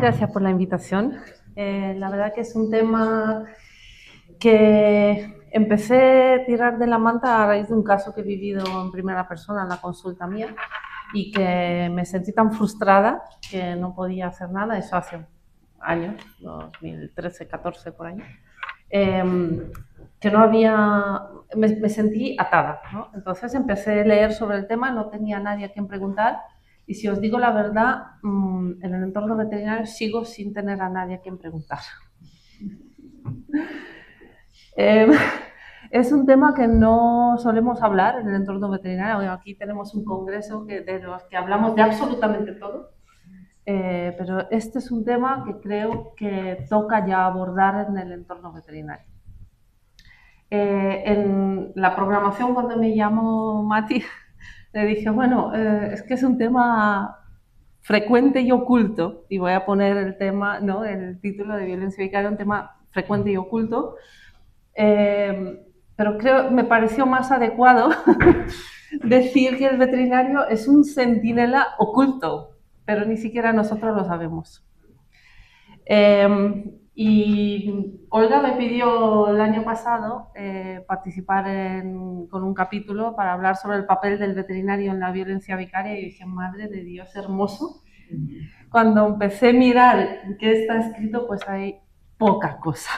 gracias por la invitación. La verdad que es un tema que empecé a tirar de la manta a raíz de un caso que he vivido en primera persona en la consulta mía y que me sentí tan frustrada que no podía hacer nada, eso hace años, 2013, 14 por ahí, que no había, me sentí atada, ¿no? Entonces empecé a leer sobre el tema, no tenía nadie a quien preguntar. Y si os digo la verdad, en el entorno veterinario sigo sin tener a nadie a quien preguntar. Es un tema que no solemos hablar en el entorno veterinario. Bueno, aquí tenemos un congreso de los que hablamos de absolutamente todo, pero este es un tema que creo que toca ya abordar en el entorno veterinario. En la programación, cuando me llamó Mati, le dije, bueno, es que es un tema frecuente y oculto, y voy a poner el tema, ¿no? El título de violencia vicaria, un tema frecuente y oculto, pero me pareció más adecuado decir que el veterinario es un centinela oculto, pero ni siquiera nosotros lo sabemos. Y Olga me pidió el año pasado participar con un capítulo para hablar sobre el papel del veterinario en la violencia vicaria y dije, madre de Dios, hermoso. Cuando empecé a mirar qué está escrito, pues hay poca cosa.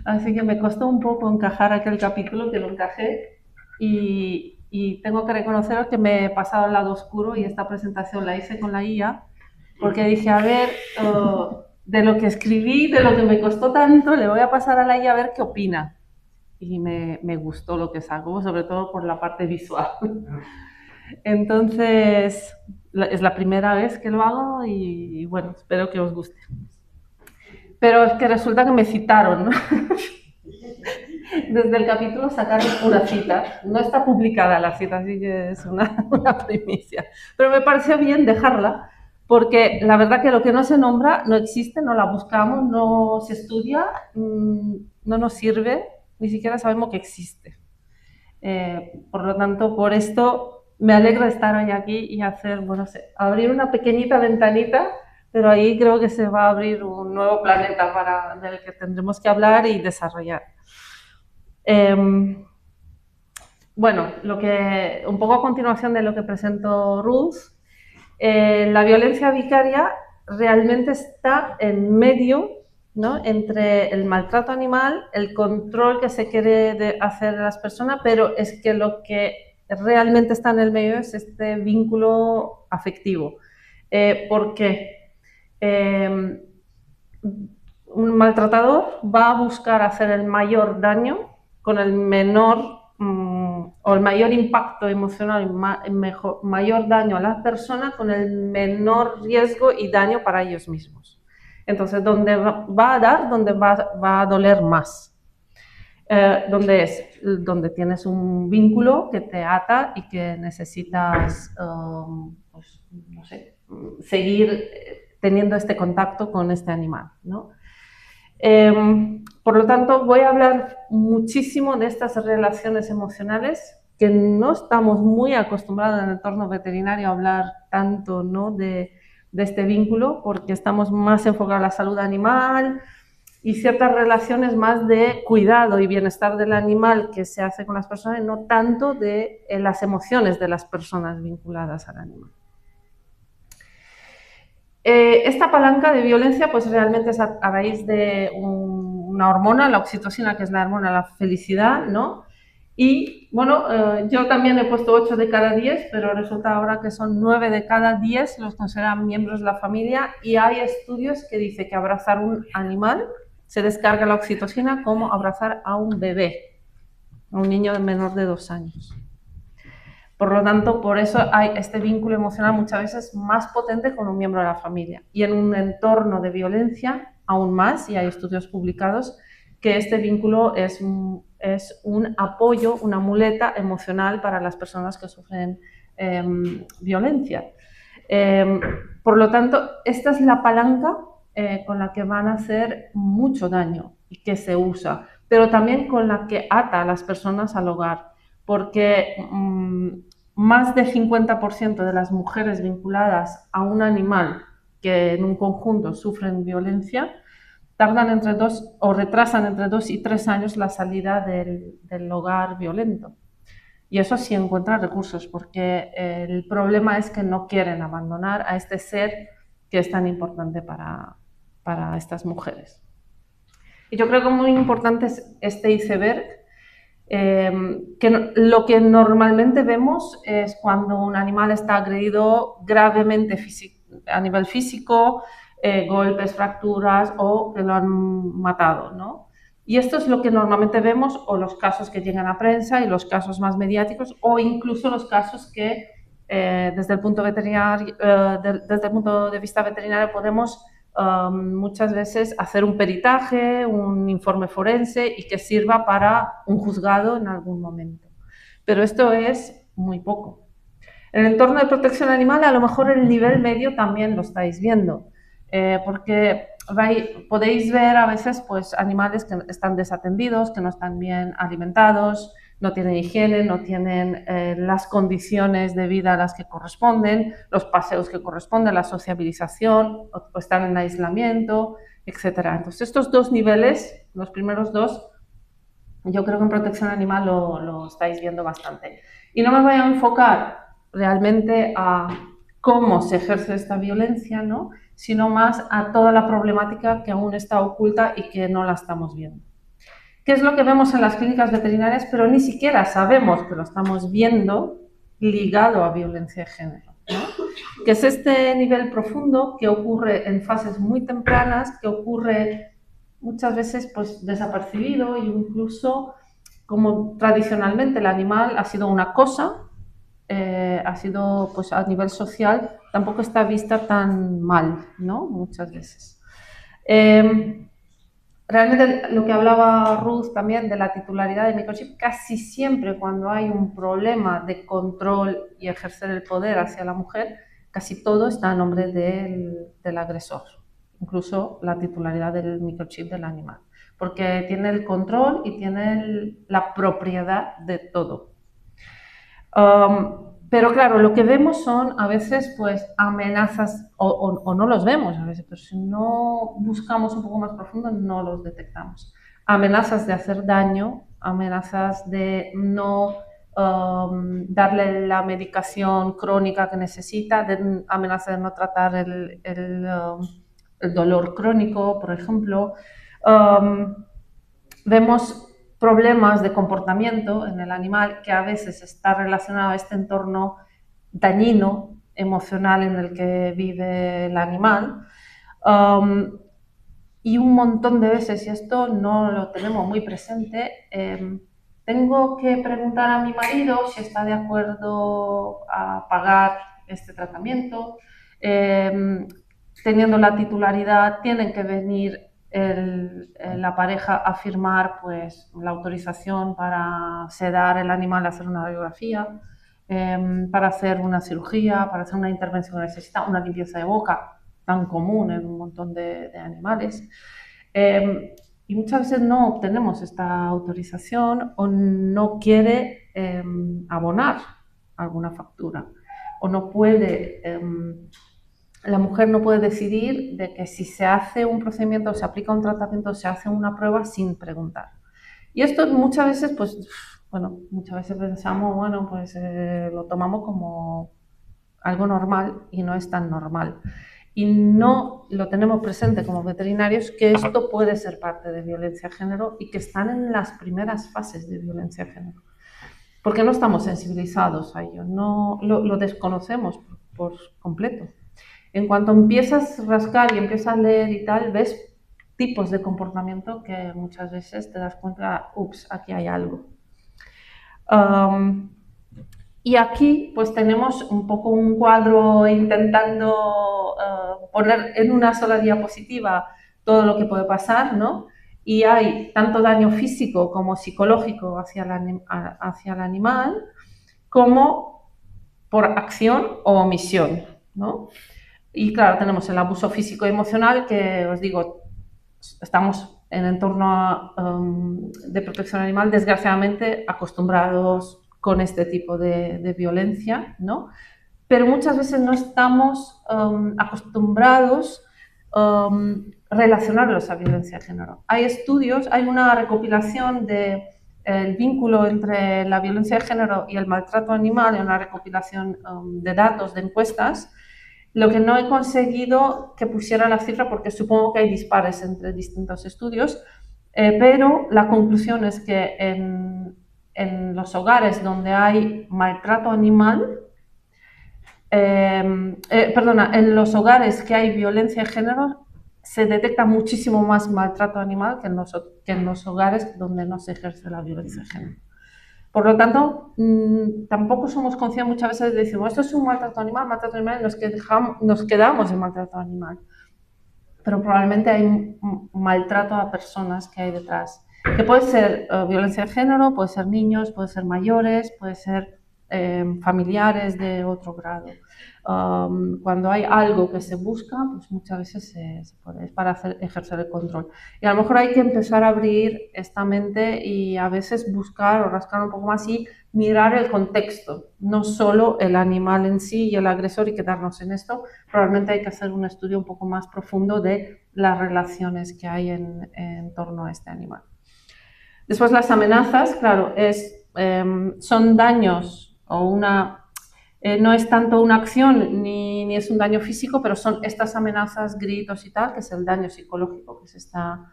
Así que me costó un poco encajar aquel capítulo, que lo encajé, y tengo que reconoceros que me he pasado al lado oscuro y esta presentación la hice con la IA, porque dije, a ver, de lo que escribí, de lo que me costó tanto, le voy a pasar a la IA a ver qué opina. Y me gustó lo que sacó, sobre todo por la parte visual. Entonces, es la primera vez que lo hago y bueno, espero que os guste. Pero es que resulta que me citaron, ¿no? Desde el capítulo sacaron una cita. No está publicada la cita, así que es una primicia. Pero me pareció bien dejarla, porque la verdad que lo que no se nombra no existe, no la buscamos, no se estudia, no nos sirve, ni siquiera sabemos que existe. Por lo tanto, por esto me alegra estar hoy aquí y hacer, bueno, abrir una pequeñita ventanita, pero ahí creo que se va a abrir un nuevo planeta del que tendremos que hablar y desarrollar. Bueno, un poco a continuación de lo que presentó Ruth, la violencia vicaria realmente está en medio, ¿no?, entre el maltrato animal, el control que se quiere hacer de las personas, pero es que lo que realmente está en el medio es este vínculo afectivo. ¿Por qué? Un maltratador va a buscar hacer el mayor daño con el menor o el mayor impacto emocional, mayor daño a la persona con el menor riesgo y daño para ellos mismos. Entonces, ¿dónde va a dar? Donde va a doler más. Donde tienes un vínculo que te ata y que necesitas, pues, no sé, seguir teniendo este contacto con este animal, ¿no? Por lo tanto, voy a hablar muchísimo de estas relaciones emocionales que no estamos muy acostumbrados en el entorno veterinario a hablar tanto, ¿no?, de este vínculo, porque estamos más enfocados en la salud animal y ciertas relaciones más de cuidado y bienestar del animal que se hace con las personas y no tanto de las emociones de las personas vinculadas al animal. Esta palanca de violencia pues realmente es a raíz de una hormona, la oxitocina, que es la hormona de la felicidad, ¿no? Y bueno, yo también he puesto 8 de cada 10, pero resulta ahora que son 9 de cada 10 los consideran miembros de la familia, y hay estudios que dicen que abrazar un animal se descarga la oxitocina como abrazar a un bebé, a un niño menor de 2 años. Por lo tanto, por eso hay este vínculo emocional muchas veces más potente con un miembro de la familia. Y en un entorno de violencia, aún más, y hay estudios publicados, que este vínculo es un apoyo, una muleta emocional para las personas que sufren violencia. Por lo tanto, esta es la palanca con la que van a hacer mucho daño y que se usa, pero también con la que ata a las personas al hogar, porque más del 50% de las mujeres vinculadas a un animal que en un conjunto sufren violencia, tardan entre 2 o retrasan entre 2 y 3 años la salida del hogar violento. Y eso sí encuentra recursos, porque el problema es que no quieren abandonar a este ser que es tan importante para estas mujeres. Y yo creo que muy importante es este iceberg, que lo que normalmente vemos es cuando un animal está agredido gravemente a nivel físico, golpes, fracturas o que lo han matado, ¿no? Y esto es lo que normalmente vemos, o los casos que llegan a prensa y los casos más mediáticos, o incluso los casos que desde el punto de vista veterinario podemos muchas veces hacer un peritaje, un informe forense y que sirva para un juzgado en algún momento. Pero esto es muy poco. En el entorno de protección animal, a lo mejor el nivel medio también lo estáis viendo, porque podéis ver a veces pues, animales que están desatendidos, que no están bien alimentados, no tienen higiene, no tienen las condiciones de vida a las que corresponden, los paseos que corresponden, la sociabilización, o están en aislamiento, etc. Entonces, estos dos niveles, los primeros dos, yo creo que en protección animal lo estáis viendo bastante. Y no me voy a enfocar realmente a cómo se ejerce esta violencia, ¿no? Sino más a toda la problemática que aún está oculta y que no la estamos viendo. ¿Qué es lo que vemos en las clínicas veterinarias? Pero ni siquiera sabemos que lo estamos viendo ligado a violencia de género, ¿no? Que es este nivel profundo que ocurre en fases muy tempranas, que ocurre muchas veces pues, desapercibido e incluso como tradicionalmente el animal ha sido una cosa, ha sido pues, a nivel social, tampoco está vista tan mal, ¿no? Muchas veces. Realmente lo que hablaba Ruth también de la titularidad del microchip, casi siempre cuando hay un problema de control y ejercer el poder hacia la mujer, casi todo está a nombre del agresor, incluso la titularidad del microchip del animal, porque tiene el control y tiene la propiedad de todo. Pero claro, lo que vemos son a veces pues amenazas, o no los vemos a veces, pero si no buscamos un poco más profundo no los detectamos. Amenazas de hacer daño, amenazas de no darle la medicación crónica que necesita, amenazas de no tratar el dolor crónico, por ejemplo. Vemos problemas de comportamiento en el animal que a veces está relacionado a este entorno dañino emocional en el que vive el animal, y un montón de veces, y esto no lo tenemos muy presente, tengo que preguntar a mi marido si está de acuerdo a pagar este tratamiento, teniendo la titularidad tienen que venir la pareja a firmar pues, la autorización para sedar el animal, hacer una radiografía, para hacer una cirugía, para hacer una intervención que necesita, una limpieza de boca, tan común en un montón de animales. Y muchas veces no obtenemos esta autorización o no quiere abonar alguna factura o no puede... la mujer no puede decidir de que si se hace un procedimiento, se aplica un tratamiento, se hace una prueba sin preguntar. Y esto muchas veces, pues, bueno, muchas veces pensamos, bueno, pues lo tomamos como algo normal y no es tan normal. Y no lo tenemos presente como veterinarios que esto puede ser parte de violencia de género y que están en las primeras fases de violencia de género. Porque no estamos sensibilizados a ello, no, lo desconocemos por completo. En cuanto empiezas a rascar y empiezas a leer y tal, ves tipos de comportamiento que muchas veces te das cuenta, ups, aquí hay algo. Y aquí pues tenemos un poco un cuadro intentando poner en una sola diapositiva todo lo que puede pasar, ¿no? Y hay tanto daño físico como psicológico hacia el animal, como por acción o omisión, ¿no? Y claro, tenemos el abuso físico y emocional, que os digo, estamos en entorno de protección animal, desgraciadamente, acostumbrados con este tipo de violencia, ¿no? pero muchas veces no estamos acostumbrados a relacionarlos a violencia de género. Hay estudios, hay una recopilación de el vínculo entre la violencia de género y el maltrato animal, en una recopilación de datos, de encuestas. Lo que no he conseguido que pusiera la cifra, porque supongo que hay dispares entre distintos estudios, pero la conclusión es que en los hogares donde hay maltrato animal, en los hogares que hay violencia de género, se detecta muchísimo más maltrato animal que en los hogares donde no se ejerce la violencia de género. Por lo tanto, tampoco somos conscientes muchas veces de decir, esto es un maltrato animal, y nos quedamos en maltrato animal. Pero probablemente hay maltrato a personas que hay detrás. Que puede ser violencia de género, puede ser niños, puede ser mayores, puede ser familiares de otro grado. Cuando hay algo que se busca, pues muchas veces se puede, es para ejercer el control. Y a lo mejor hay que empezar a abrir esta mente y a veces buscar o rascar un poco más y mirar el contexto, no solo el animal en sí y el agresor y quedarnos en esto. Probablemente hay que hacer un estudio un poco más profundo de las relaciones que hay en torno a este animal. Después las amenazas, claro, son daños o no es tanto una acción ni es un daño físico, pero son estas amenazas, gritos y tal, que es el daño psicológico que se está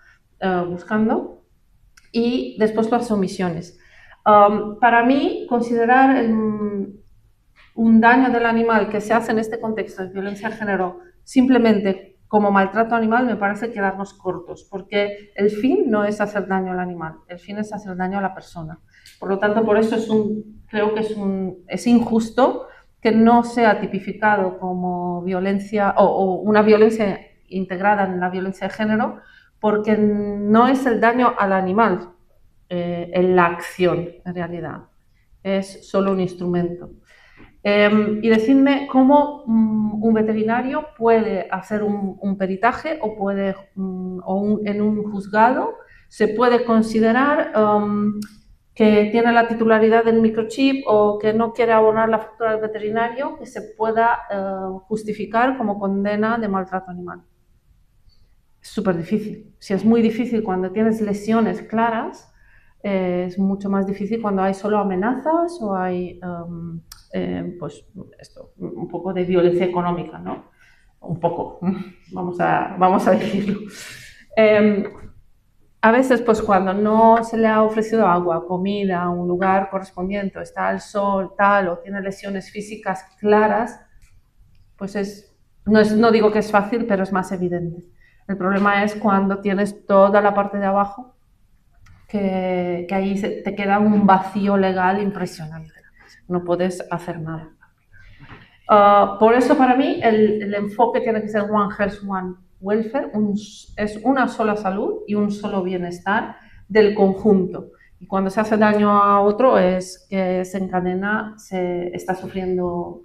buscando. Y después las omisiones. Para mí, considerar un daño del animal que se hace en este contexto de violencia de género simplemente como maltrato animal me parece quedarnos cortos, porque el fin no es hacer daño al animal, el fin es hacer daño a la persona. Por lo tanto, por eso creo que es injusto que no sea tipificado como violencia o una violencia integrada en la violencia de género, porque no es el daño al animal en la acción, en realidad. Es solo un instrumento. Y decidme cómo un veterinario puede hacer un peritaje o en un juzgado se puede considerar que tiene la titularidad del microchip o que no quiere abonar la factura del veterinario, que se pueda justificar como condena de maltrato animal. Es súper difícil. Si es muy difícil cuando tienes lesiones claras, es mucho más difícil cuando hay solo amenazas o hay pues esto, un poco de violencia económica, ¿no? Un poco, vamos a decirlo. A veces, pues cuando no se le ha ofrecido agua, comida, un lugar correspondiente, está al sol, tal, o tiene lesiones físicas claras, pues no digo que es fácil, pero es más evidente. El problema es cuando tienes toda la parte de abajo, que ahí te queda un vacío legal impresionante. No puedes hacer nada. Por eso para mí el enfoque tiene que ser One Health, One Welfare, es una sola salud y un solo bienestar del conjunto. Y cuando se hace daño a otro es que se encadena, se está sufriendo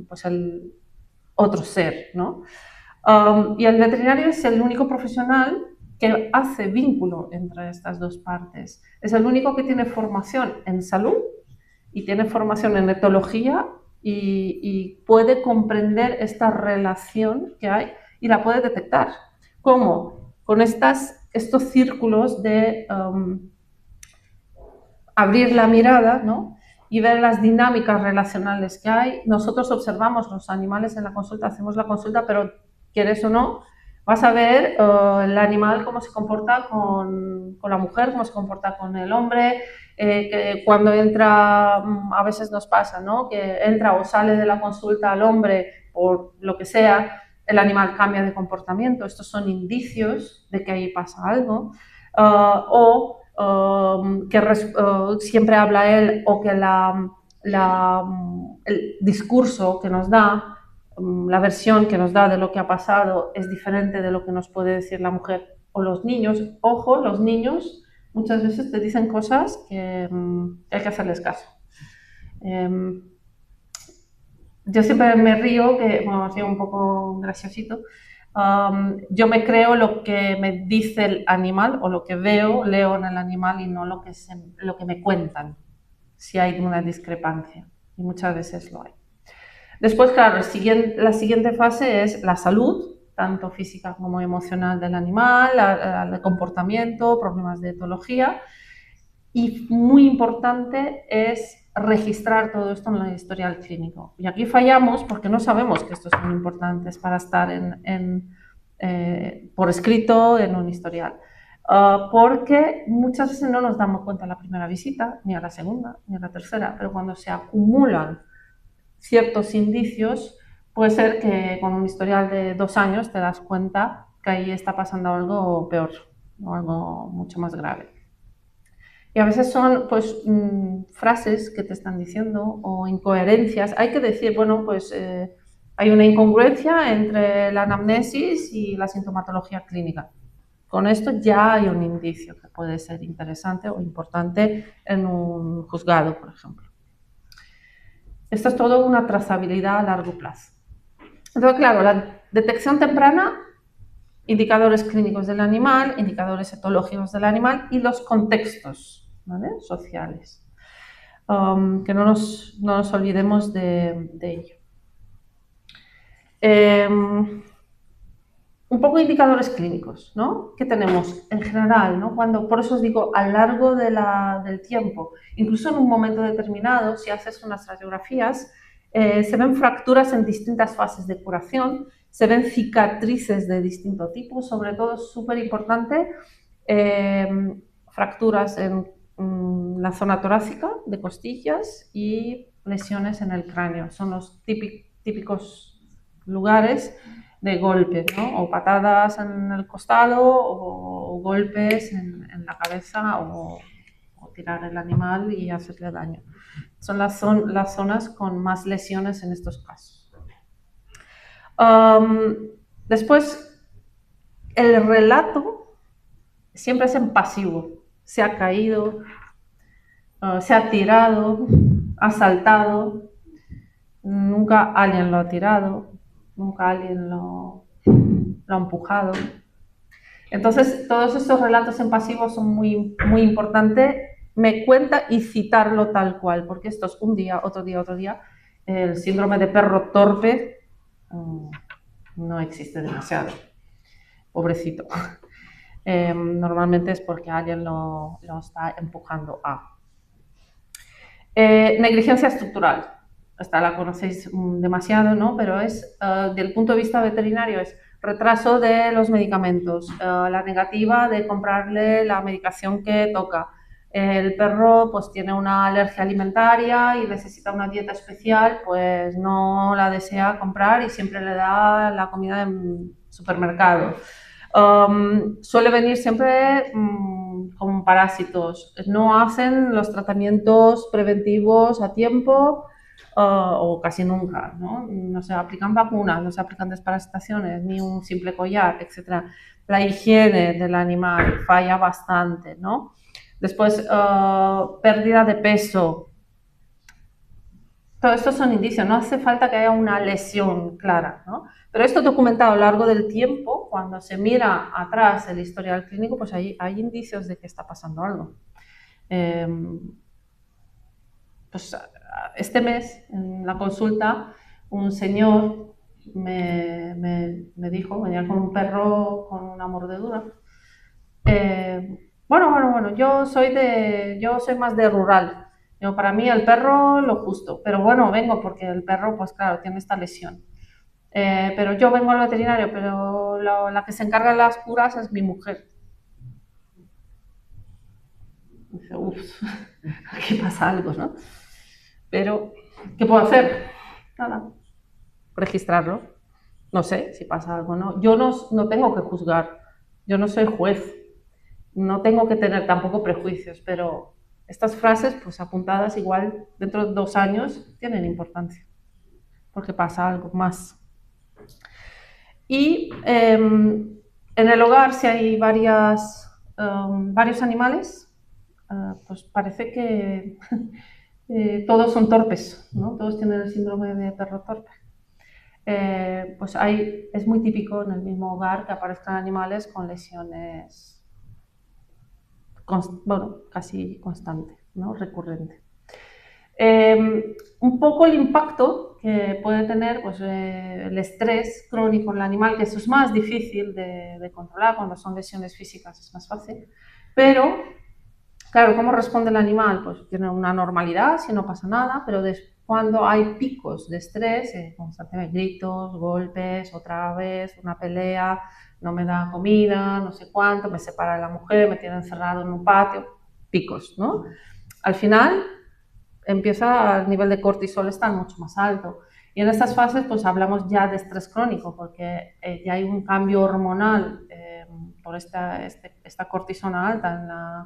pues el otro ser, ¿no? Y el veterinario es el único profesional que hace vínculo entre estas dos partes. Es el único que tiene formación en salud y tiene formación en etología y puede comprender esta relación que hay y la puede detectar. ¿Cómo? Con estos círculos de abrir la mirada, ¿no? Y ver las dinámicas relacionales que hay. Nosotros observamos los animales en la consulta, hacemos la consulta, pero quieres o no, vas a ver el animal cómo se comporta con la mujer, cómo se comporta con el hombre, que cuando entra, a veces nos pasa, ¿no? Que entra o sale de la consulta al hombre por lo que sea, el animal cambia de comportamiento. Estos son indicios de que ahí pasa algo. Siempre habla él o que el discurso que nos da, la versión que nos da de lo que ha pasado es diferente de lo que nos puede decir la mujer o los niños. Ojo, los niños muchas veces te dicen cosas que hay que hacerles caso. Yo siempre me río, ha sido un poco graciosito. Yo me creo lo que me dice el animal o lo que leo en el animal y no lo que me cuentan, si hay una discrepancia, y muchas veces lo hay. Después, claro, la siguiente fase es la salud, tanto física como emocional del animal, el comportamiento, problemas de etología. Y muy importante es registrar todo esto en el historial clínico. Y aquí fallamos porque no sabemos que estos son importantes para estar por escrito en un historial. Porque muchas veces no nos damos cuenta a la primera visita, ni a la segunda, ni a la tercera, pero cuando se acumulan ciertos indicios, puede ser que con un historial de 2 años te das cuenta que ahí está pasando algo peor, o algo mucho más grave. Y a veces son pues frases que te están diciendo o incoherencias. Hay que decir, bueno, pues hay una incongruencia entre la anamnesis y la sintomatología clínica. Con esto ya hay un indicio que puede ser interesante o importante en un juzgado, por ejemplo. Esto es todo una trazabilidad a largo plazo. Entonces, claro, la detección temprana, indicadores clínicos del animal, indicadores etológicos del animal y los contextos, ¿vale?, sociales. Que no nos olvidemos de ello. Un poco de indicadores clínicos, ¿no? ¿Qué tenemos en general, ¿no? Por eso os digo, a lo largo del tiempo, incluso en un momento determinado, si haces unas radiografías, se ven fracturas en distintas fases de curación, se ven cicatrices de distinto tipo, sobre todo es súper importante, fracturas en la zona torácica, de costillas, y lesiones en el cráneo. Son los típicos lugares de golpe, ¿no? O patadas en el costado o golpes en la cabeza o tirar el animal y hacerle daño. Son las zonas con más lesiones en estos casos. Después, el relato siempre es en pasivo. Se ha caído, se ha tirado, ha saltado, nunca alguien lo ha tirado, nunca alguien lo ha empujado. Entonces, todos estos relatos en pasivo son muy, muy importantes. Me cuenta y citarlo tal cual, porque esto es un día, otro día, otro día. El síndrome de perro torpe no existe demasiado. Pobrecito. Normalmente es porque alguien lo está empujando a. Negligencia estructural. Esta la conocéis demasiado, ¿no? Pero es, del punto de vista veterinario, es retraso de los medicamentos, la negativa de comprarle la medicación que toca. El perro pues tiene una alergia alimentaria y necesita una dieta especial, pues no la desea comprar y siempre le da la comida en supermercado. Suele venir siempre con parásitos, no hacen los tratamientos preventivos a tiempo o casi nunca, ¿no? No se aplican vacunas, no se aplican desparasitaciones, ni un simple collar, etc. La higiene del animal falla bastante, ¿no? Después, pérdida de peso. Todo esto son indicios, no hace falta que haya una lesión clara, ¿no? Pero esto documentado a lo largo del tiempo, cuando se mira atrás el historial clínico, pues hay indicios de que está pasando algo. Pues este mes, en la consulta, un señor me dijo, venía con un perro con una mordedura. Bueno, yo soy más de rural. Para mí el perro lo justo, pero bueno, vengo porque el perro, pues claro, tiene esta lesión. Pero yo vengo al veterinario, pero la que se encarga de las curas es mi mujer. Dice, uff, aquí pasa algo, ¿no? Pero, ¿qué puedo hacer? Nada, registrarlo. No sé si pasa algo o no. Yo no tengo que juzgar, yo no soy juez, no tengo que tener tampoco prejuicios, pero estas frases, pues apuntadas igual dentro de 2 años, tienen importancia, porque pasa algo más. Y en el hogar, si hay varios animales, pues parece que todos son torpes, ¿no? Todos tienen el síndrome de perro torpe. Pues es muy típico en el mismo hogar que aparezcan animales con lesiones, casi constante, ¿no? Recurrente. Un poco el impacto que puede tener pues, el estrés crónico en el animal, que eso es más difícil de controlar. Cuando son lesiones físicas es más fácil, pero claro, ¿cómo responde el animal? Pues tiene una normalidad, si no pasa nada, pero cuando hay picos de estrés, constantemente gritos, golpes, otra vez, una pelea, no me da comida, no sé cuánto, me separa de la mujer, me tiene encerrado en un patio, picos, ¿no? Al final empieza el nivel de cortisol está mucho más alto. Y en estas fases pues hablamos ya de estrés crónico, porque ya hay un cambio hormonal por esta cortisona alta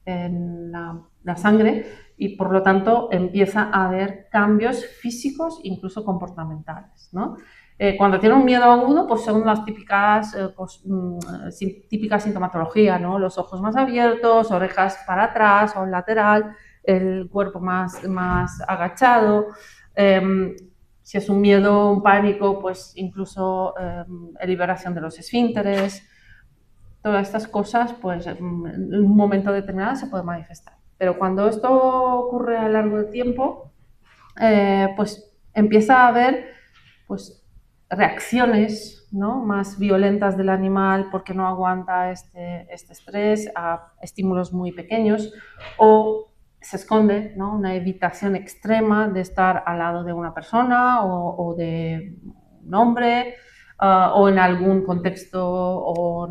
en la sangre, y por lo tanto empieza a haber cambios físicos, incluso comportamentales, ¿no? Cuando tiene un miedo agudo, pues son las típicas sintomatología, ¿no? Los ojos más abiertos, orejas para atrás o lateral, el cuerpo más agachado. Si es un miedo, un pánico, pues incluso liberación de los esfínteres. Todas estas cosas, pues en un momento determinado se puede manifestar. Pero cuando esto ocurre a lo largo del tiempo, pues empieza a haber pues, reacciones, ¿no?, más violentas del animal porque no aguanta este estrés a estímulos muy pequeños, o se esconde, ¿no?, una evitación extrema de estar al lado de una persona o de un hombre, o en algún contexto o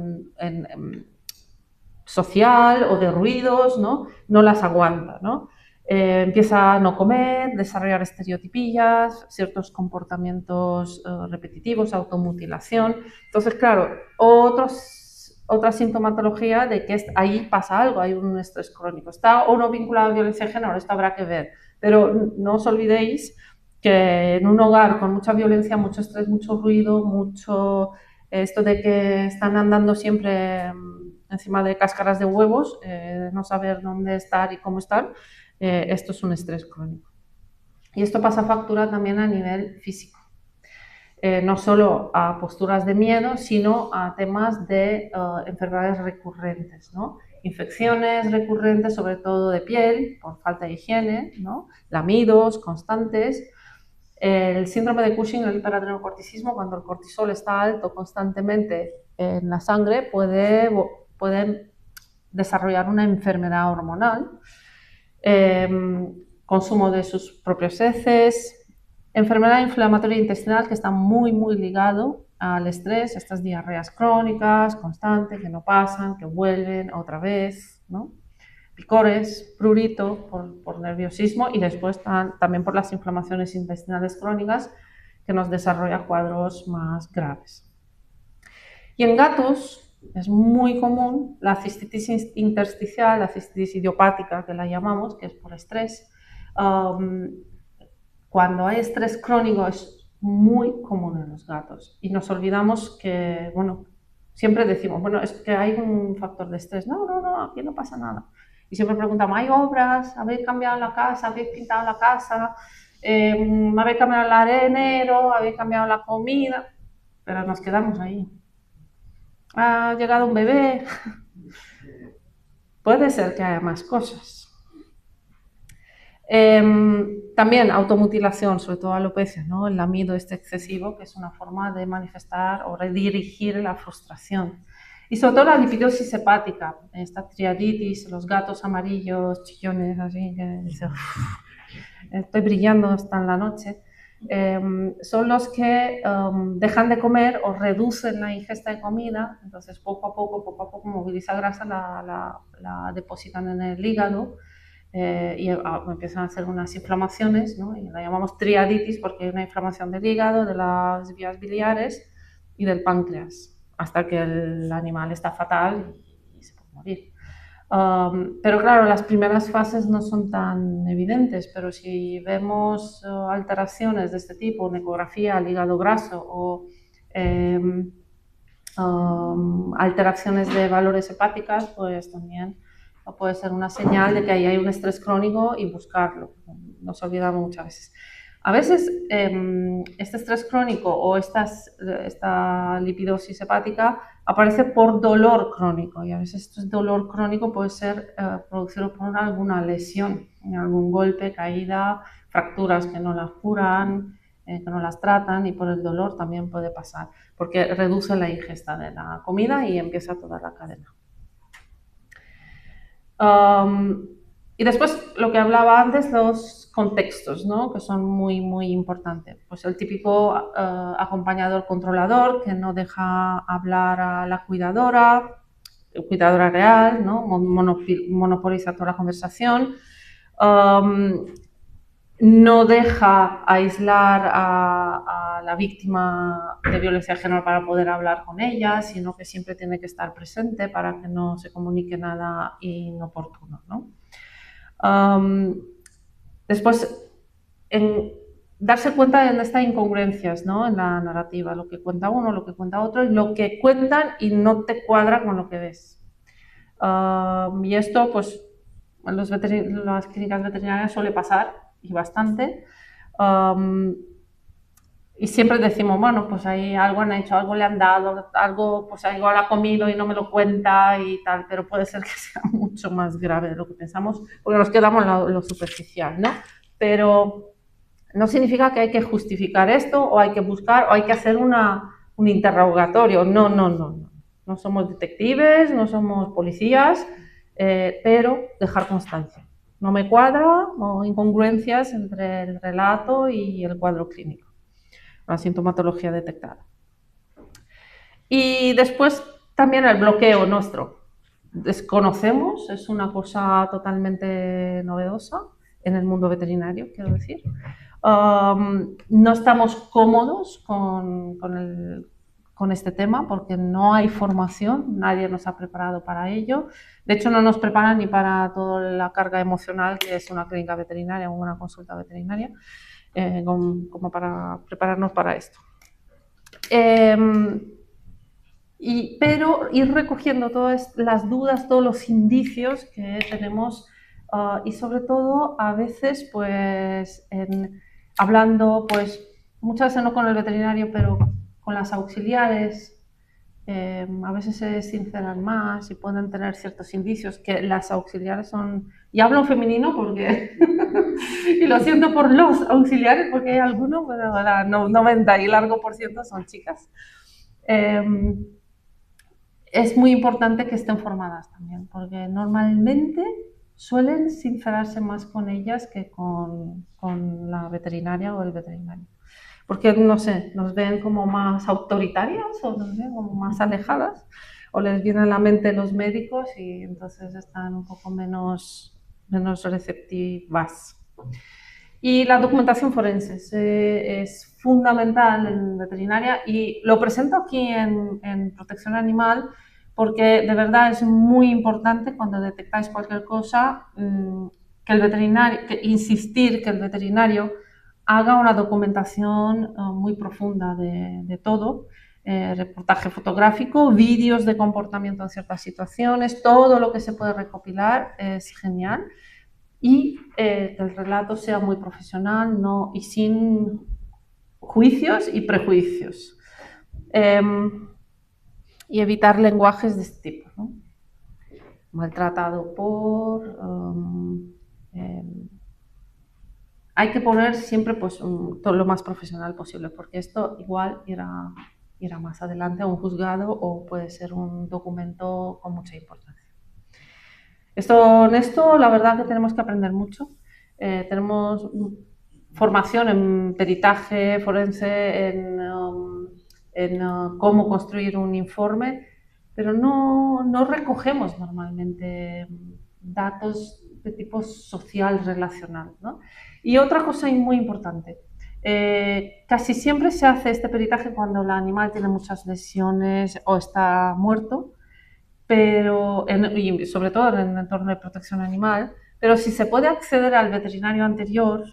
social o de ruidos, ¿no? No las aguanta, ¿no? Empieza a no comer, desarrollar estereotipías, ciertos comportamientos repetitivos, automutilación. Entonces, claro, otra sintomatología de que ahí pasa algo, hay un estrés crónico. ¿Está o no vinculado a violencia de género? Esto habrá que ver. Pero no os olvidéis que en un hogar con mucha violencia, mucho estrés, mucho ruido, mucho esto de que están andando siempre encima de cáscaras de huevos, no saber dónde estar y cómo estar, esto es un estrés crónico. Y esto pasa factura también a nivel físico. No solo a posturas de miedo, sino a temas de enfermedades recurrentes, ¿no? Infecciones recurrentes, sobre todo de piel, por falta de higiene, ¿no? Lamidos constantes. El síndrome de Cushing, el hiperadrenocorticismo, cuando el cortisol está alto constantemente en la sangre, puede desarrollar una enfermedad hormonal, consumo de sus propios heces, enfermedad inflamatoria intestinal que está muy ligado al estrés, estas diarreas crónicas, constantes, que no pasan, que vuelven otra vez, ¿no? Picores, prurito por nerviosismo, y después también por las inflamaciones intestinales crónicas que nos desarrolla cuadros más graves. Y en gatos es muy común la cistitis intersticial, la cistitis idiopática que la llamamos, que es por estrés. Cuando hay estrés crónico es muy común en los gatos y nos olvidamos que, bueno, siempre decimos, bueno, es que hay un factor de estrés. No, aquí no pasa nada. Y siempre preguntamos, ¿hay obras? ¿Habéis cambiado la casa? ¿Habéis pintado la casa? ¿Habéis cambiado el arenero? ¿Habéis cambiado la comida? Pero nos quedamos ahí. ¿Ha llegado un bebé? Puede ser que haya más cosas. También automutilación, sobre todo alopecia, ¿no? El lamido excesivo, que es una forma de manifestar o redirigir la frustración. Y sobre todo la lipidosis hepática, esta triaditis, los gatos amarillos, chillones, así, que dicen, estoy brillando hasta en la noche, son los que dejan de comer o reducen la ingesta de comida, entonces poco a poco moviliza grasa, la depositan en el hígado, y empiezan a hacer unas inflamaciones, ¿no? Y la llamamos triaditis porque hay una inflamación del hígado, de las vías biliares y del páncreas, hasta que el animal está fatal y se puede morir. Pero claro, las primeras fases no son tan evidentes, pero si vemos alteraciones de este tipo, una ecografía al hígado graso o alteraciones de valores hepáticas, pues también puede ser una señal de que ahí hay un estrés crónico y buscarlo. Nos olvidamos muchas veces. A veces este estrés crónico o esta lipidosis hepática aparece por dolor crónico, y a veces este dolor crónico puede ser producido por alguna lesión, algún golpe, caída, fracturas que no las curan, que no las tratan, y por el dolor también puede pasar, porque reduce la ingesta de la comida y empieza toda la cadena. Y después, lo que hablaba antes, los contextos, ¿no? Que son muy, muy importantes. Pues el típico acompañador controlador que no deja hablar a la cuidadora real, ¿no? Monopoliza toda la conversación. No deja aislar a la víctima de violencia de género para poder hablar con ella, sino que siempre tiene que estar presente para que no se comunique nada inoportuno, ¿no? Después, darse cuenta de estas incongruencias, ¿no? En la narrativa, lo que cuenta uno, lo que cuenta otro, y lo que cuentan y no te cuadra con lo que ves. Y esto, pues, en las clínicas veterinarias suele pasar, y bastante. Y siempre decimos, bueno, pues ahí algo han hecho, algo le han dado, algo, pues algo la ha comido y no me lo cuenta y tal, pero puede ser que sea mucho más grave de lo que pensamos, porque nos quedamos en lo superficial, ¿no? Pero no significa que hay que justificar esto, o hay que buscar, o hay que hacer un interrogatorio. No, no, no, no. No somos detectives, no somos policías, pero dejar constancia. No me cuadra, o incongruencias entre el relato y el cuadro clínico, la sintomatología detectada. Y después también el bloqueo nuestro. Desconocemos, es una cosa totalmente novedosa en el mundo veterinario, quiero decir. No estamos cómodos con este tema porque no hay formación, nadie nos ha preparado para ello. De hecho, no nos preparan ni para toda la carga emocional que es una clínica veterinaria o una consulta veterinaria, como para prepararnos para esto. Pero ir recogiendo todas las dudas, todos los indicios que tenemos, y sobre todo a veces pues hablando, pues muchas veces no con el veterinario, pero con las auxiliares. A veces se sinceran más y pueden tener ciertos indicios que las auxiliares son, y hablo en femenino porque y lo siento por los auxiliares porque hay algunos, pero ahora 90 y largo por ciento son chicas. Es muy importante que estén formadas también, porque normalmente suelen sincerarse más con ellas que con la veterinaria o el veterinario. Porque, no sé, nos ven como más autoritarias, o no sé, como más alejadas, o les viene a la mente los médicos y entonces están un poco menos receptivas. Y la documentación forense es fundamental en veterinaria, y lo presento aquí en protección animal porque de verdad es muy importante cuando detectáis cualquier cosa, que el veterinario, insistir que el veterinario haga una documentación muy profunda de todo, reportaje fotográfico, vídeos de comportamiento en ciertas situaciones, todo lo que se puede recopilar es genial. Y que el relato sea muy profesional, ¿no? Y sin juicios y prejuicios. Y evitar lenguajes de este tipo, ¿no? Maltratado por... hay que poner siempre pues, todo lo más profesional posible, porque esto igual irá más adelante a un juzgado, o puede ser un documento con mucha importancia. En esto la verdad que tenemos que aprender mucho. Tenemos formación en peritaje forense, en cómo construir un informe, pero no recogemos normalmente datos de tipo social relacional, ¿no? Y otra cosa muy importante, casi siempre se hace este peritaje cuando el animal tiene muchas lesiones o está muerto, pero y sobre todo en el entorno de protección animal, pero si se puede acceder al veterinario anterior,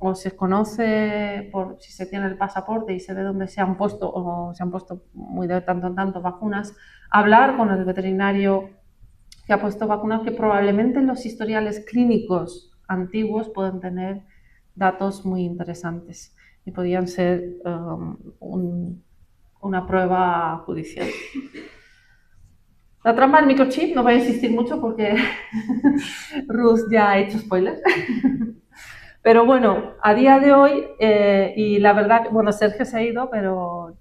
o se conoce si se tiene el pasaporte y se ve dónde se han puesto, o se han puesto muy de tanto en tanto vacunas, hablar con el veterinario que ha puesto vacunas, que probablemente en los historiales clínicos antiguos pueden tener datos muy interesantes y podrían ser una prueba judicial. La trampa del microchip no voy a insistir mucho porque Ruth ya ha hecho spoilers. Pero bueno, a día de hoy, y la verdad, bueno, Sergio se ha ido, pero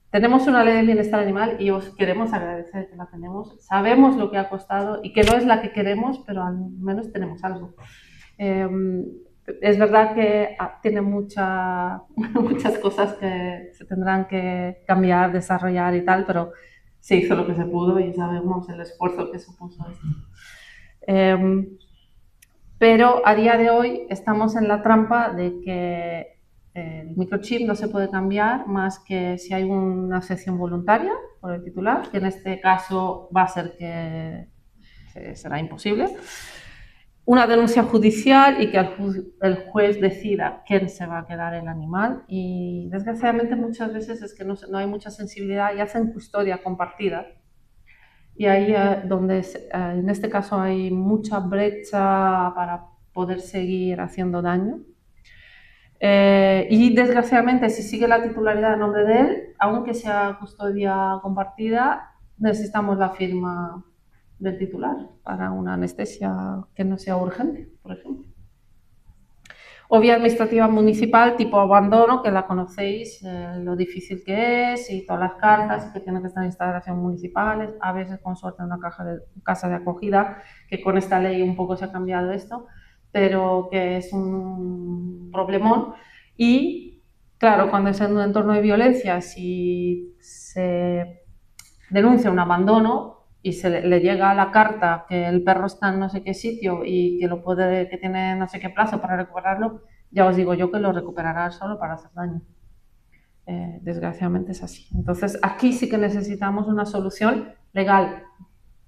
tenemos una ley de bienestar animal y os queremos agradecer que la tenemos. Sabemos lo que ha costado y que no es la que queremos, pero al menos tenemos algo. Es verdad que tiene muchas cosas que se tendrán que cambiar, desarrollar y tal, pero se hizo lo que se pudo y sabemos el esfuerzo que supuso esto. Pero a día de hoy estamos en la trampa de que el microchip no se puede cambiar más que si hay una excepción voluntaria por el titular, que en este caso va a ser que será imposible, una denuncia judicial y que el juez decida quién se va a quedar el animal. Y desgraciadamente muchas veces es que no hay mucha sensibilidad y hacen custodia compartida. Y ahí donde en este caso hay mucha brecha para poder seguir haciendo daño. Y desgraciadamente si sigue la titularidad a nombre de él, aunque sea custodia compartida, necesitamos la firma del titular para una anestesia que no sea urgente, por ejemplo. O vía administrativa municipal tipo abandono, que la conocéis, lo difícil que es y todas las cartas que tienen que estar en instalaciones municipales, a veces con suerte en una casa de acogida, que con esta ley un poco se ha cambiado esto, pero que es un problemón. Y claro, cuando es en un entorno de violencia, si se denuncia un abandono y le llega la carta que el perro está en no sé qué sitio y que tiene no sé qué plazo para recuperarlo, ya os digo yo que lo recuperará solo para hacer daño. Desgraciadamente es así. Entonces aquí sí que necesitamos una solución legal.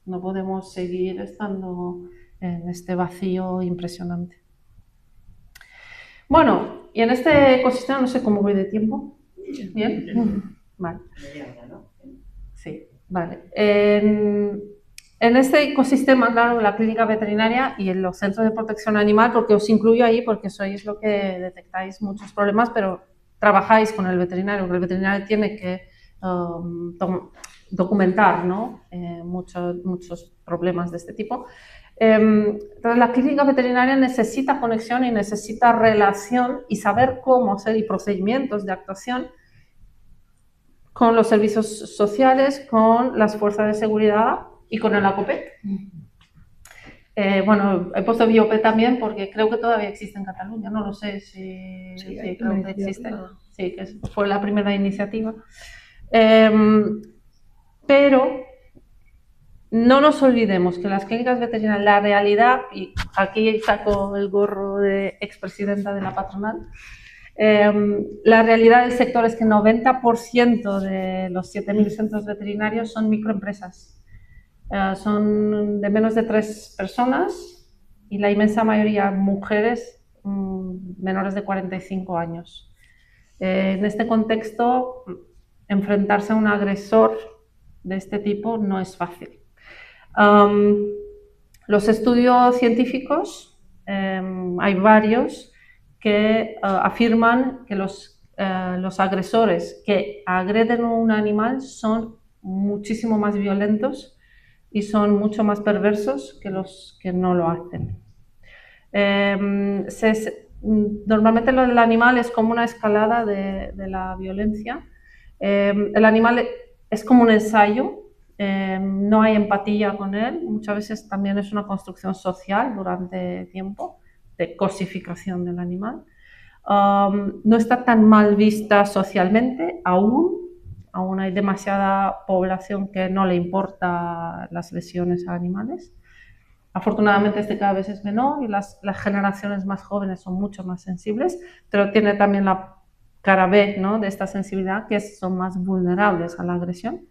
No podemos seguir estando en este vacío impresionante. Bueno, y en este ecosistema no sé cómo voy de tiempo. ¿Bien? Vale. Sí, vale. En este ecosistema, claro, la clínica veterinaria y en los centros de protección animal, porque os incluyo ahí porque sois lo que detectáis muchos problemas, pero trabajáis con el veterinario, porque el veterinario tiene que documentar, ¿no? muchos problemas de este tipo. Entonces, la clínica veterinaria necesita conexión y necesita relación y saber cómo hacer y procedimientos de actuación con los servicios sociales, con las fuerzas de seguridad y con el ACOPET. Bueno, he puesto BIOPE también porque creo que todavía existe en Cataluña, no lo sé si creo que existe. Sí, que fue la primera iniciativa. Pero no nos olvidemos que las clínicas veterinarias, la realidad, y aquí saco el gorro de expresidenta de la patronal, la realidad del sector es que el 90% de los 7.000 centros veterinarios son microempresas. Son de menos de 3 personas y la inmensa mayoría mujeres menores de 45 años. En este contexto, enfrentarse a un agresor de este tipo no es fácil. Los estudios científicos, hay varios que afirman que los agresores que agreden a un animal son muchísimo más violentos y son mucho más perversos que los que no lo hacen. Normalmente el animal es como una escalada de la violencia. El animal es como un ensayo, no hay empatía con él, muchas veces también es una construcción social durante tiempo de cosificación del animal. No está tan mal vista socialmente aún hay demasiada población que no le importa las lesiones a animales. Afortunadamente este cada vez es menor y las generaciones más jóvenes son mucho más sensibles, pero tiene también la cara B, ¿no?, de esta sensibilidad, que son más vulnerables a la agresión.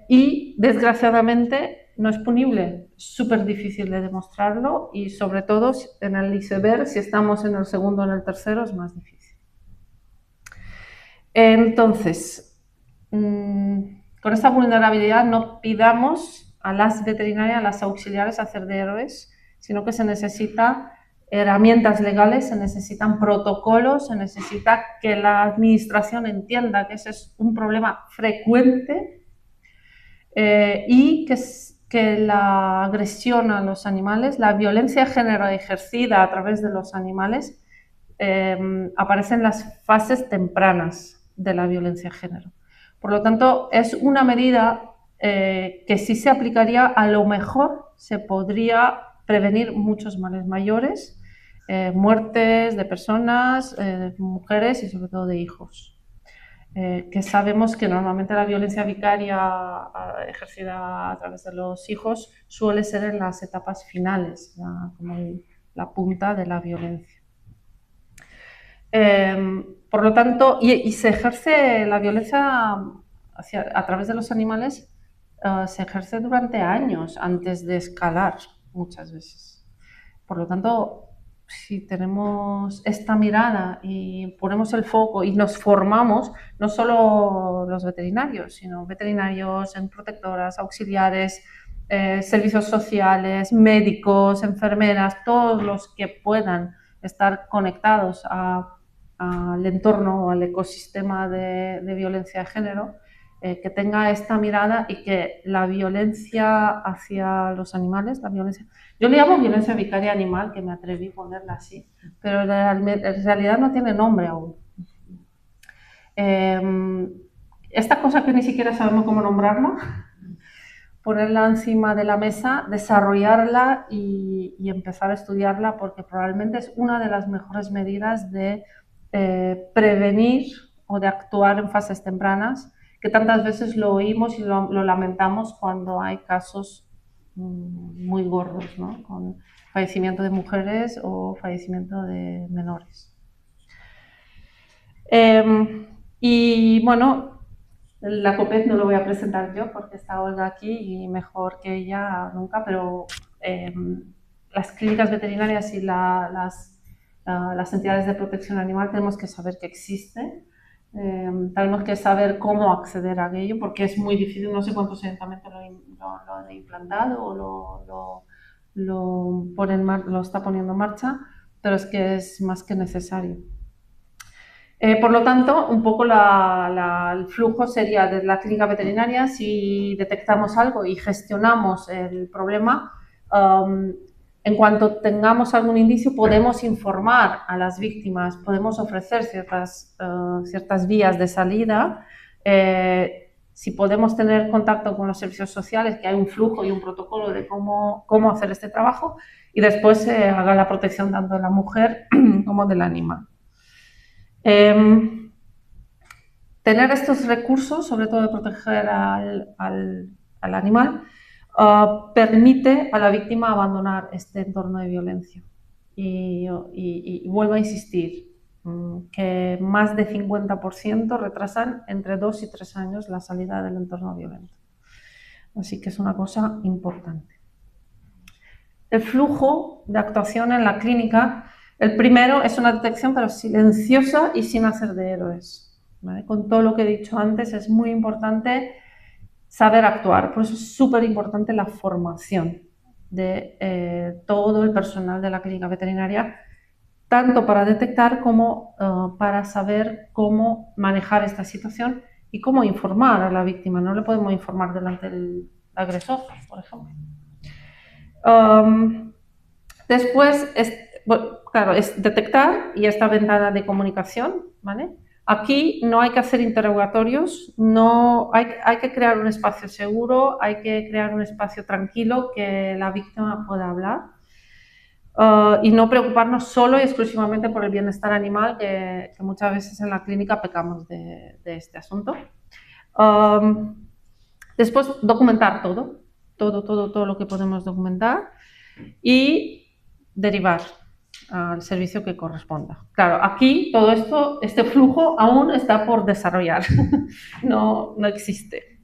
Y desgraciadamente no es punible, súper difícil de demostrarlo y sobre todo en el iceberg, si estamos en el segundo o en el tercero, es más difícil. Entonces, con esta vulnerabilidad no pidamos a las veterinarias, a las auxiliares hacer de héroes, sino que se necesitan herramientas legales, se necesitan protocolos, se necesita que la administración entienda que ese es un problema frecuente y que la agresión a los animales, la violencia de género ejercida a través de los animales, aparece en las fases tempranas de la violencia de género. Por lo tanto, es una medida que si se aplicaría, a lo mejor se podría prevenir muchos males mayores, muertes de personas, de mujeres y sobre todo de hijos. Que sabemos que normalmente la violencia vicaria ejercida a través de los hijos suele ser en las etapas finales, como la punta de la violencia. Por lo tanto, y se ejerce la violencia a través de los animales, se ejerce durante años antes de escalar muchas veces. Por lo tanto, si tenemos esta mirada y ponemos el foco y nos formamos, no solo los veterinarios, sino veterinarios, protectoras, auxiliares, servicios sociales, médicos, enfermeras, todos los que puedan estar conectados al entorno o al ecosistema de violencia de género, que tenga esta mirada y que la violencia hacia los animales, yo le llamo violencia vicaria animal, que me atreví a ponerla así, pero en realidad no tiene nombre aún. Esta cosa que ni siquiera sabemos cómo nombrarla, ponerla encima de la mesa, desarrollarla y empezar a estudiarla, porque probablemente es una de las mejores medidas de prevenir o de actuar en fases tempranas, que tantas veces lo oímos y lo lamentamos cuando hay casos muy gordos, ¿no? Con fallecimiento de mujeres o fallecimiento de menores. Y bueno, la COPED no lo voy a presentar yo porque está Olga aquí y mejor que ella nunca, pero las clínicas veterinarias y las entidades de protección animal tenemos que saber que existen. Tenemos que saber cómo acceder a ello, porque es muy difícil, no sé cuántos ayuntamientos lo han implantado o lo está poniendo en marcha, pero es que es más que necesario. Por lo tanto, un poco el flujo sería desde la clínica veterinaria. Si detectamos algo y gestionamos el problema, en cuanto tengamos algún indicio, podemos informar a las víctimas, podemos ofrecer ciertas vías de salida. Si podemos tener contacto con los servicios sociales, que hay un flujo y un protocolo de cómo hacer este trabajo, y después se haga la protección tanto de la mujer como del animal. Tener estos recursos, sobre todo de proteger al animal, permite a la víctima abandonar este entorno de violencia. Y vuelvo a insistir, que más de 50% retrasan entre 2 y 3 años la salida del entorno violento. Así que es una cosa importante. El flujo de actuación en la clínica, el primero es una detección pero silenciosa y sin hacer de héroes, ¿vale? Con todo lo que he dicho antes, es muy importante saber actuar, por eso es súper importante la formación de todo el personal de la clínica veterinaria, tanto para detectar como para saber cómo manejar esta situación y cómo informar a la víctima. No le podemos informar delante del agresor, por ejemplo. Después, claro, es detectar y esta ventana de comunicación, ¿vale? Aquí no hay que hacer interrogatorios, hay que crear un espacio seguro, hay que crear un espacio tranquilo que la víctima pueda hablar y no preocuparnos solo y exclusivamente por el bienestar animal, que muchas veces en la clínica pecamos de este asunto. Después, documentar todo lo que podemos documentar y derivar al servicio que corresponda. Claro, aquí todo esto, este flujo aún está por desarrollar, no existe.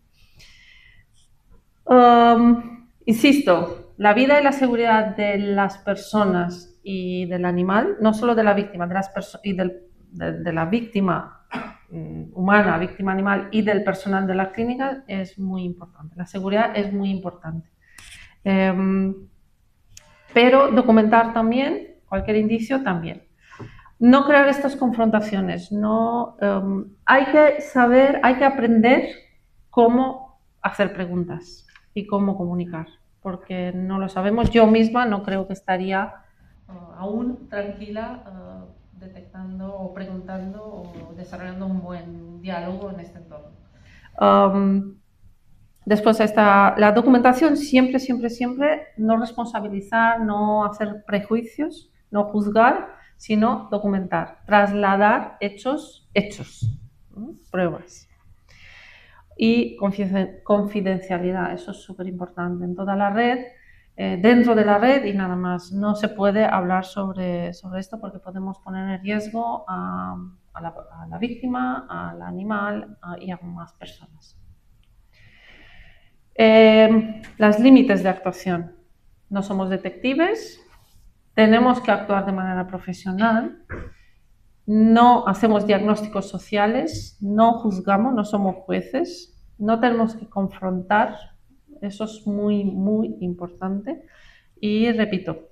Insisto, la vida y la seguridad de las personas y del animal, no solo de la víctima, de la víctima humana, víctima animal y del personal de la clínica es muy importante. La seguridad es muy importante. Pero documentar también, cualquier indicio también. No crear estas confrontaciones, hay que saber, hay que aprender cómo hacer preguntas y cómo comunicar, porque no lo sabemos. Yo misma no creo que estaría aún tranquila detectando o preguntando o desarrollando un buen diálogo en este entorno. Después está la documentación, siempre, siempre, siempre no responsabilizar, no hacer prejuicios, no juzgar, sino documentar, trasladar hechos, pruebas. Y confidencialidad, eso es súper importante en toda la red, dentro de la red y nada más. No se puede hablar sobre esto porque podemos poner en riesgo a la víctima, al animal y a más personas. Los límites de actuación. No somos detectives, tenemos que actuar de manera profesional, no hacemos diagnósticos sociales, no juzgamos, no somos jueces, no tenemos que confrontar, eso es muy, muy importante. Y repito,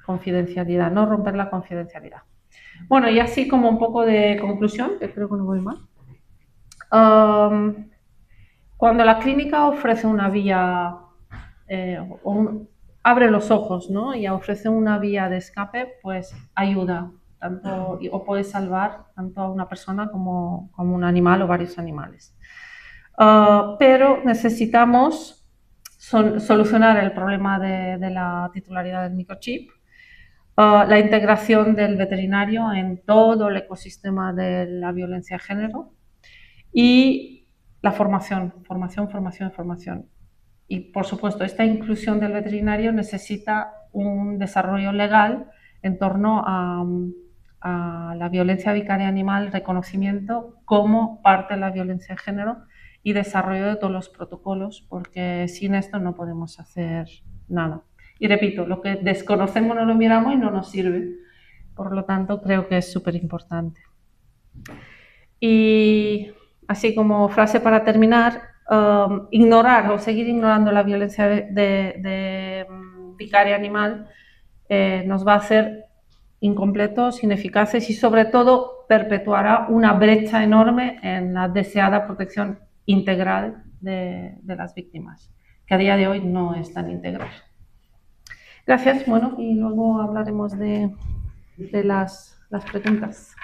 confidencialidad, no romper la confidencialidad. Bueno, y así como un poco de conclusión, que creo que no voy mal. Cuando la clínica ofrece una vía, abre los ojos, ¿no? Y ofrece una vía de escape, pues ayuda, o puede salvar tanto a una persona como un animal o varios animales. Pero necesitamos solucionar el problema de la titularidad del microchip, la integración del veterinario en todo el ecosistema de la violencia de género y la formación. Y, por supuesto, esta inclusión del veterinario necesita un desarrollo legal en torno a la violencia vicaria animal, reconocimiento como parte de la violencia de género y desarrollo de todos los protocolos, porque sin esto no podemos hacer nada. Y repito, lo que desconocemos no lo miramos y no nos sirve. Por lo tanto, creo que es súper importante. Y así como frase para terminar, ignorar o seguir ignorando la violencia vicaria animal nos va a hacer incompletos, ineficaces y sobre todo perpetuará una brecha enorme en la deseada protección integral de las víctimas, que a día de hoy no es tan integral. Gracias, bueno, y luego hablaremos de las preguntas.